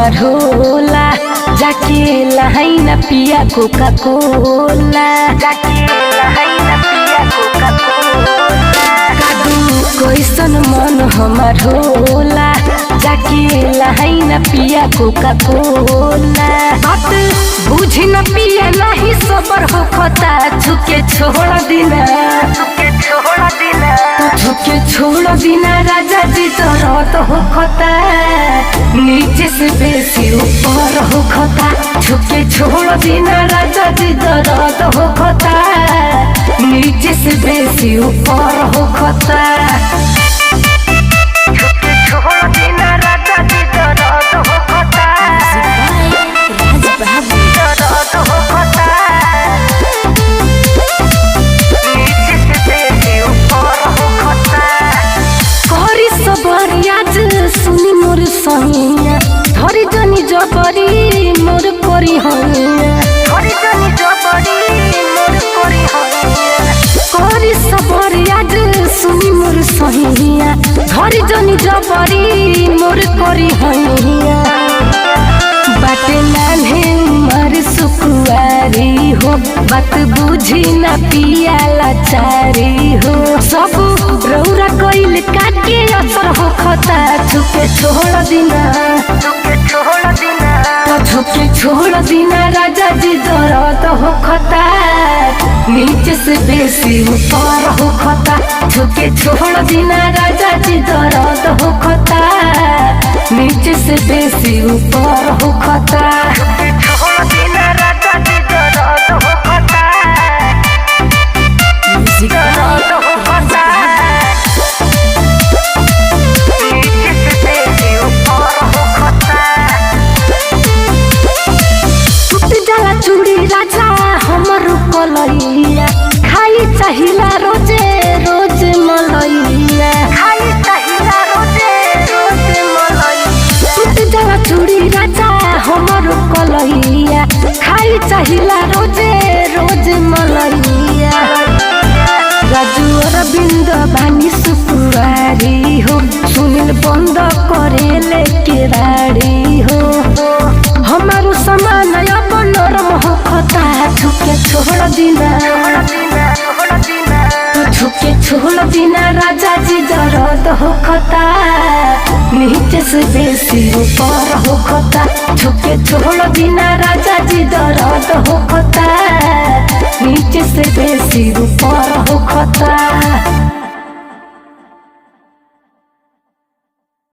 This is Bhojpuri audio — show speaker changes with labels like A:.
A: हमार होला, जाके लहाई ना पिया कोका कोला, जाके लहाई ना पिया कोका कोला। कादू कैसन मन हमार होला, जाके लहाई ना पिया कोका कोला। बात बुझी न पिया नहीं सबर हो खता, झुके छोड़ दिना, झुके छोड़ दिना राजा जी दर्द हो खता, नीचे से बेसी ऊपर हो खता। झुके छोड़ दिना राजा जी दर्द हो खता, नीचे से बेसी ऊपर हो खता। झुके छोड़ दिना राजा जी दर्द हो खता, दर्द हो खता, नीचे से बेसी ऊपर हो खता। करी सबर आज सुनी मोर सहिया, धरी जनी जबरी मोर करी हइया, धरी जनी जबरी मोर करी हइया। करी सबर आज सुनी मोर सहिया, धरी जनी जबरी मोर करी हइया। बाटे नान्हे उमर सुकुआरी हो, बात बुझी ना पिया लाचारी हो। सब रौरा कइल काटे असर हो खता, झुके छोड़ दिना, झुके छोड़ दिना, झुके छोड़ दिना राजा जी दर्द हो खता, नीचे से बेसी ऊपर हो खता। झुके छोड़ दिना राजा जी दर्द हो खता, नीचे से बेसी ऊपर हो खता। झुके छोड़ दिना राजा जी दर्द हो खता, दर्द हो खता, नीचे से बेसी ऊपर हो खता। टूट जाला चूड़ी राजा हमर कलैया, खाई चाहिला रोजे रोज मलैया, खाई चाहिला रोजे रोज मलैया। टूट जाला चूड़ी राजा हमर कलैया, खाई चाहिला रोजे रोज मलैया। राजू अरविंद बानी सुकुआरी हो, सुनील बंद करेले केराड़ी हो। हमारो समान अब नरम हो खता, झुके छोड़ दिना, झुके छोड़ दिना राजा जी दर्द हो खता, नीचे से बेसी ऊपर हो खता। झुके छोड़ दिना राजा जी दर्द हो खता, नीचे से बेसी ऊपर हो खता।